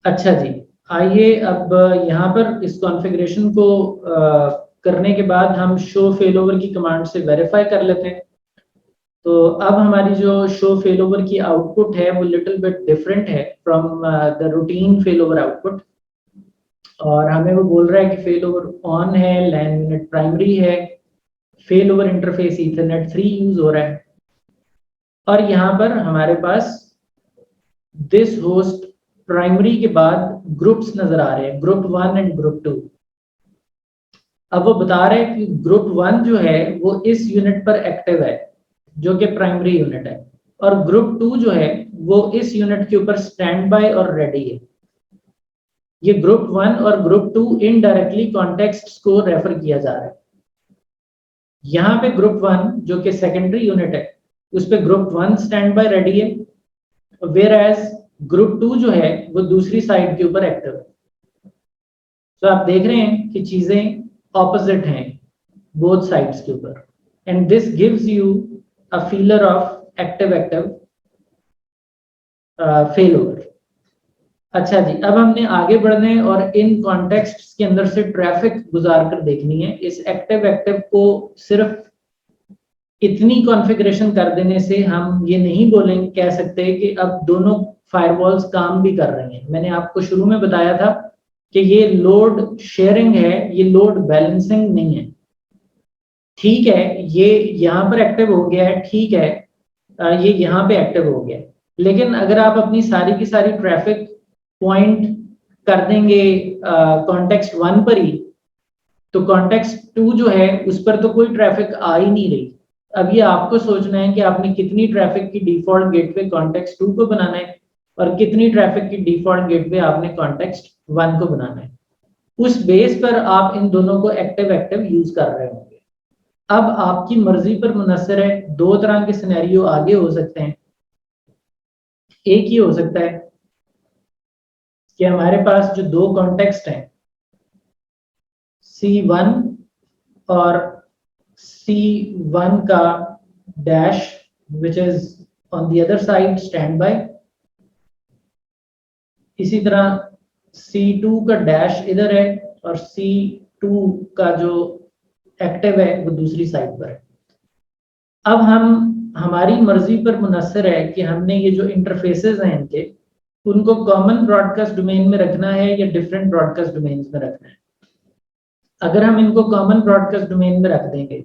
अच्छा जी, आइए अब यहाँ पर इस कॉन्फ़िगरेशन को करने के बाद हम शो फेलओवर की कमांड से वेरीफाई कर लेते हैं। तो अब हमारी जो शो फेलओवर की आउटपुट है वो लिटिल बिट डिफरेंट है फ्रॉम द रूटीन फेलओवर आउटपुट, और हमें वो बोल रहा है कि फेलओवर ऑन है, लैन यूनिट प्राइमरी है, फेलओवर इंटरफेस ईथरनेट 3 यूज हो रहा है, और यहाँ पर हमारे पास दिस होस्ट प्राइमरी के बाद ग्रुप्स नजर आ रहे हैं, ग्रुप 1 एंड ग्रुप 2। अब वो बता रहे हैं कि ग्रुप 1 जो है वो इस यूनिट पर एक्टिव है, जो कि प्राइमरी यूनिट है, और ग्रुप 2 जो है वो इस यूनिट के ऊपर स्टैंड बाय और रेडी है। ये ग्रुप 1 और ग्रुप 2 इनडायरेक्टली कॉन्टेक्स्ट को रेफर किया जा रहा है। यहाँ पे ग्रुप 1 जो कि सेकेंडरी यूनिट है उस पे ग्रुप 1 स्टैंड बाय रेडी है, वेयर एज ग्रुप 2 जो है वो दूसरी साइड के ऊपर एक्टिव है। तो आप देख रहे हैं कि चीजें ऑपोजिट हैं बोथ साइड्स के ऊपर, and this gives you a feeler of active active failover. अच्छा जी, अब हमने आगे बढ़ना है और इन कॉन्टेक्स्ट्स के अंदर से ट्रैफिक गुजार कर देखनी है। इस एक्टिव एक्टिव को सिर्फ इतनी कॉन्फ़िगरेशन कर देने से हम ये नहीं बोलेंगे, कह सकते कि अब दोनों फायरवॉल्स काम भी कर रही हैं। मैंने आपको शुरू में बताया था कि ये लोड शेयरिंग है, ये लोड बैलेंसिंग नहीं है। ठीक है, ये यहाँ पर एक्टिव हो गया है, ठीक है, ये यहाँ पे एक्टिव हो गया है, लेकिन अगर आप अपनी सारी की सारी ट्रैफिक पॉइंट कर देंगे कॉन्टेक्स्ट 1 पर ही, तो कॉन्टेक्स्ट 2 जो है उस पर तो कोई ट्रैफिक आ ही नहीं रही। अब ये आपको सोचना है कि आपने कितनी ट्रैफिक की डिफॉल्ट गेटवे कॉन्टेक्स्ट 2 को बनाना है और कितनी ट्रैफिक की डिफॉल्ट गेटवे आपने कॉन्टेक्स्ट 1 को बनाना है। उस बेस पर आप इन दोनों को एक्टिव एक्टिव यूज कर रहे होंगे। अब आपकी मर्जी पर मुनसर है, दो तरह के सिनेरियो आगे हो सकते हैं। एक ही हो सकता है कि हमारे पास जो दो कॉन्टेक्स्ट हैं C1 और C1 का dash which is on the other side stand by, इसी तरह C2 का डैश इधर है और C2 का जो एक्टिव है वो दूसरी साइड पर है। अब हम हमारी मर्जी पर मुनसर है कि हमने ये जो इंटरफेसेस हैं इनके, उनको कॉमन ब्रॉडकास्ट डोमेन में रखना है या डिफरेंट ब्रॉडकास्ट डोमेन में रखना है। अगर हम इनको कॉमन ब्रॉडकास्ट डोमेन में रख देंगे,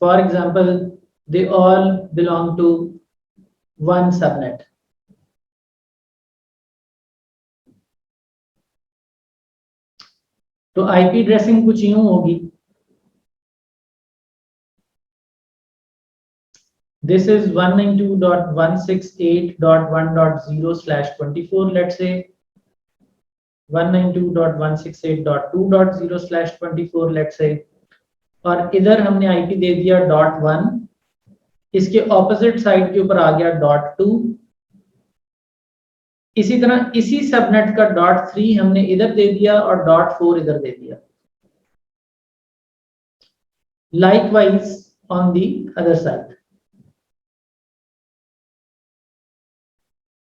for example they all belong to one subnet, तो आईपी एड्रेसिंग कुछ यूं होगी, this is 192.168.1.0/24, let's say 192.168.2.0/24, let's say, और इधर हमने आईपी दे दिया .1, इसके ऑपोजिट साइड के ऊपर आ गया .2, इसी तरह इसी सबनेट का .3 हमने इधर दे दिया और .4 इधर दे दिया। Likewise on the other side.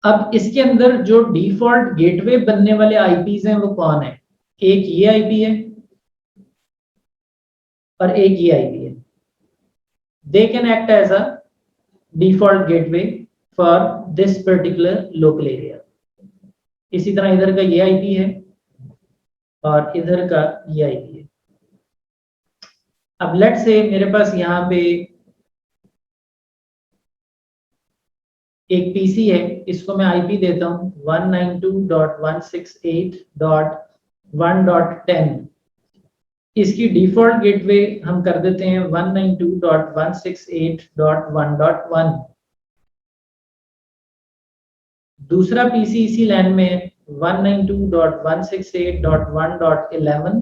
अब इसके अंदर जो डिफॉल्ट गेटवे बनने वाले आईपीज हैं वो कौन है? एक ये आईपी है और एक ये आईपी है। They can act as a default gateway for this particular local area. इसी तरह इधर का ये आईपी है और इधर का ये आईपी है। अब लेट्स से मेरे पास यहाँ पे एक पीसी है, इसको मैं आईपी देता हूँ 192.168.1.10। इसकी डिफॉल्ट गेटवे हम कर देते हैं 192.168.1.1। दूसरा पीसी इसी लैन में 192.168.1.11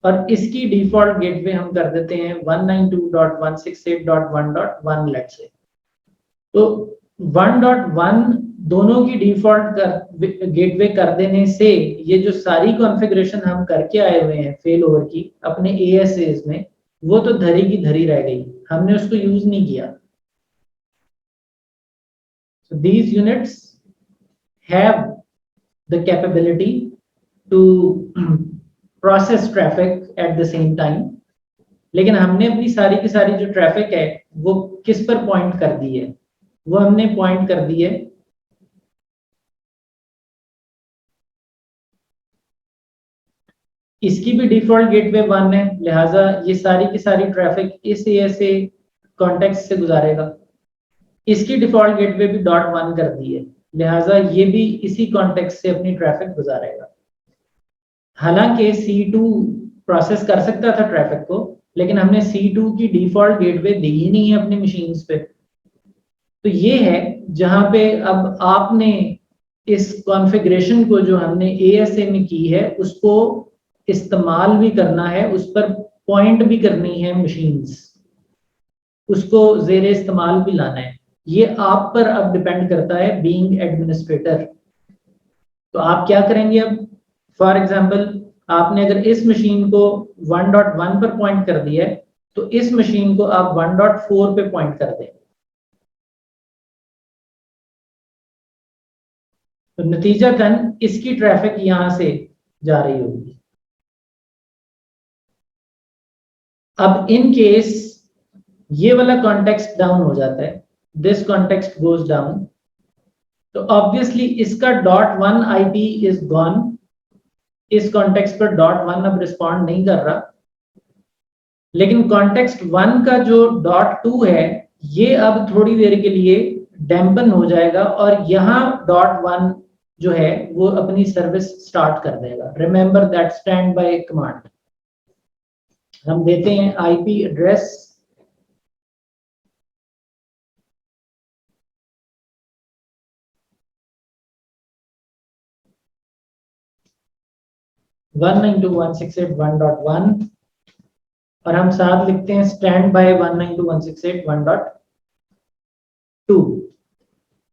और इसकी डिफॉल्ट गेटवे हम कर देते हैं 192.168.1.1, लेट्स से। तो 1.1 दोनों की डिफॉल्ट गेटवे कर देने से ये जो सारी कॉन्फ़िगरेशन हम करके आए हुए हैं फेल ओवर की अपने एएसएस में, वो तो धरी की धरी रह गई, हमने उसको यूज नहीं किया। So these units have the capability to process traffic at the same time, लेकिन हमने अपनी सारी की सारी जो ट्रैफिक है वो किस पर पॉइंट कर दी है, वो हमने पॉइंट कर दी है इसकी भी डिफॉल्ट गेटवे 1 है, लिहाजा ये सारी की सारी ट्रैफिक इस ऐसे कॉन्टेक्स्ट से गुजारेगा। इसकी डिफॉल्ट गेटवे भी .1 कर दी है, लिहाजा ये भी इसी कॉन्टेक्स्ट से अपनी ट्रैफिक गुजारेगा। हालांकि C2 प्रोसेस कर सकता था ट्रैफिक को, लेकिन हमने C2 की डिफॉल्ट गेटवे दी ही नहीं है अपनी मशीन्स पे। तो ये है जहां पे अब आपने इस कॉन्फ़िगरेशन को जो हमने ASA में की है उसको इस्तेमाल भी करना है, उस पर पॉइंट भी करनी है मशीन्स, उसको ज़ेरे इस्तेमाल भी लाना है। ये आप पर अब डिपेंड करता है बीइंग एडमिनिस्ट्रेटर। तो आप क्या करेंगे अब, फॉर एग्जांपल आपने अगर इस मशीन को 1.1 पर पॉइंट कर दिया है तो इस मशीन को आप 1.4 पे पॉइंट कर दें। तो नतीजतन इसकी ट्रैफिक यहां से जा रही होगी। अब इन केस ये वाला कॉन्टेक्स्ट डाउन हो जाता है, दिस कॉन्टेक्स्ट गोज डाउन, तो ऑब्वियसली इसका .1 IP इज गॉन। इस कॉन्टेक्स्ट पर .1 अब रिस्पॉन्ड नहीं कर रहा, लेकिन कॉन्टेक्स्ट 1 का जो .2 है ये अब थोड़ी देर के लिए डैम्पन हो जाएगा और यहाँ .1 जो है वो अपनी सर्विस स्टार्ट कर देगा। Remember that stand by command हम देते हैं IP एड्रेस 192.168.1.1 और हम साथ लिखते हैं स्टैंड बाय 192.168.1.2।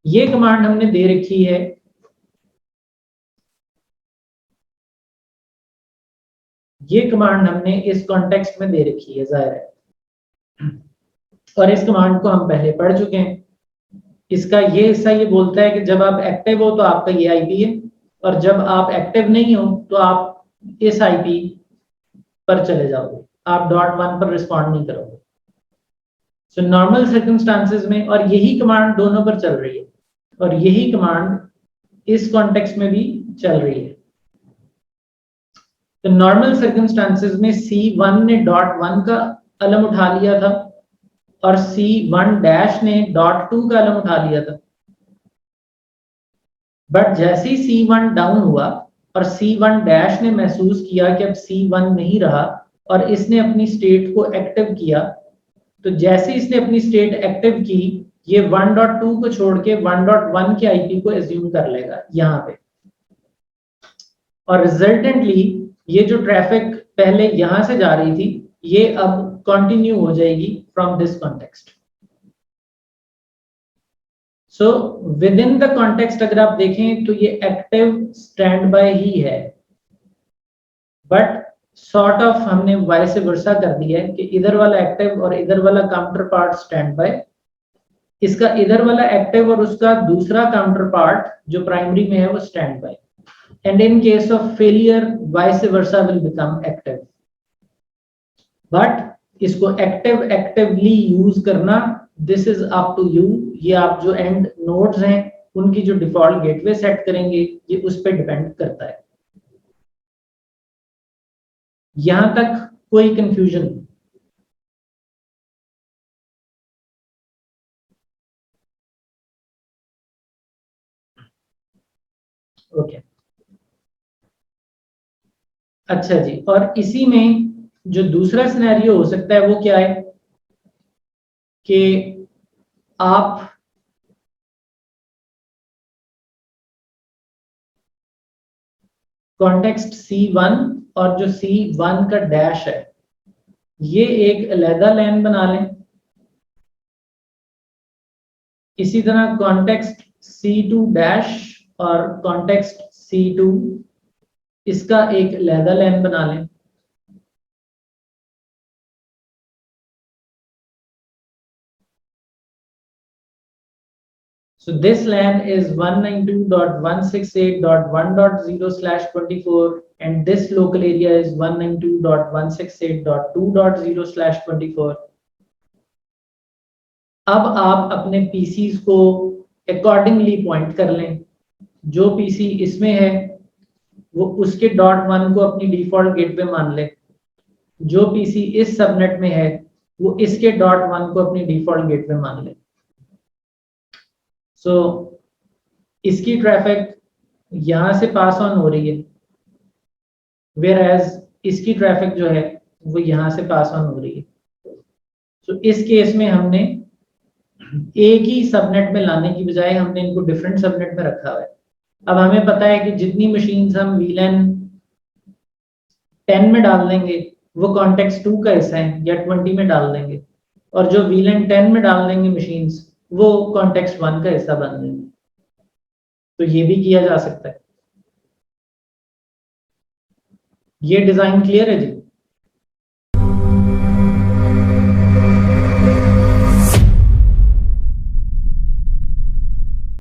ये कमांड हमने दे रखी है ये कमांड हमने इस कॉन्टेक्स्ट में दे रखी है, जाहिर है, और इस कमांड को हम पहले पढ़ चुके हैं। इसका ये हिस्सा ये बोलता है कि जब आप एक्टिव हो तो आपका ये IP है और जब आप एक्टिव नहीं हो तो आप इस IP पर चले जाओगे, आप .1 पर रिस्पॉन्ड नहीं करोगे। सो नॉर्मल सर्कमस्टांसेस में, और यही कमांड दोनों पर चल रही है और यही कमांड इस कॉन्टेक्स्ट में भी चल रही है। तो नॉर्मल सर्कमस्टांसेस में C1 ने .1 का अलम उठा लिया था और C1 डैश ने .2 का अलम उठा लिया था, बट जैसे ही C1 डाउन हुआ और C1 डैश ने महसूस किया कि अब C1 नहीं रहा और इसने अपनी स्टेट को एक्टिव किया, तो जैसे इसने अपनी स्टेट एक्टिव की ये 1.2 को छोड़ के 1.1 के IP को एज्यूम कर लेगा यहाँ पे, और रिजल्टेंटली ये जो ट्रैफिक पहले यहां से जा रही थी ये अब कंटिन्यू हो जाएगी from this context. So with in the context अगर आप देखें तो ये एक्टिव स्टैंड बाय ही है, बट सॉर्ट ऑफ हमने वाइस वर्सा कर दिया है कि इधर वाला एक्टिव और इधर वाला काउंटर पार्ट स्टैंड बाय, इसका इधर वाला एक्टिव और उसका दूसरा काउंटर पार्ट जो प्राइमरी में है वो stand by, and in case of failure vice versa will become active। but इसको एक्टिवली यूज करना this is up to you, ये आप जो एंड नोड्स हैं उनकी जो डिफॉल्ट गेटवे सेट करेंगे ये उस पर डिपेंड करता है। यहां तक कोई कंफ्यूजन? ओके, अच्छा जी। और इसी में जो दूसरा सिनेरियो हो सकता है वो क्या है कि आप कॉन्टेक्स्ट C1 और जो C1 का डैश है ये एक अलहदा लाइन बना लें, इसी तरह कॉन्टेक्स्ट C2 डैश और कॉन्टेक्स्ट C2 इसका एक अलहदा लाइन बना लें। So this LAN is 192.168.1.0/24 and this local area is 192.168.2.0/24. अब आप अपने PCs को अकॉर्डिंगली पॉइंट कर लें। जो PC इसमें है वो उसके .1 को अपनी डिफॉल्ट गेटवे मान ले। जो PC इस सबनेट में है वो इसके .1 को अपनी डिफॉल्ट गेटवे मान ले। सो इसकी ट्रैफिक यहां से पास ऑन हो रही है, वेयर एज इसकी ट्रैफिक जो है वो यहां से पास ऑन हो रही है। तो इस केस में हमने एक ही सबनेट में लाने की बजाय हमने इनको डिफरेंट सबनेट में रखा हुआ है। अब हमें पता है कि जितनी मशीन्स हम VLAN 10 में डाल देंगे वो कॉन्टेक्स्ट 2 का हिस्सा है या 20 में डाल देंगे, और जो VLAN 10 में डाल देंगे मशीन्स वो कॉन्टेक्स्ट 1 का हिस्सा बन देंगे। तो ये भी किया जा सकता है। ये डिजाइन क्लियर है जी?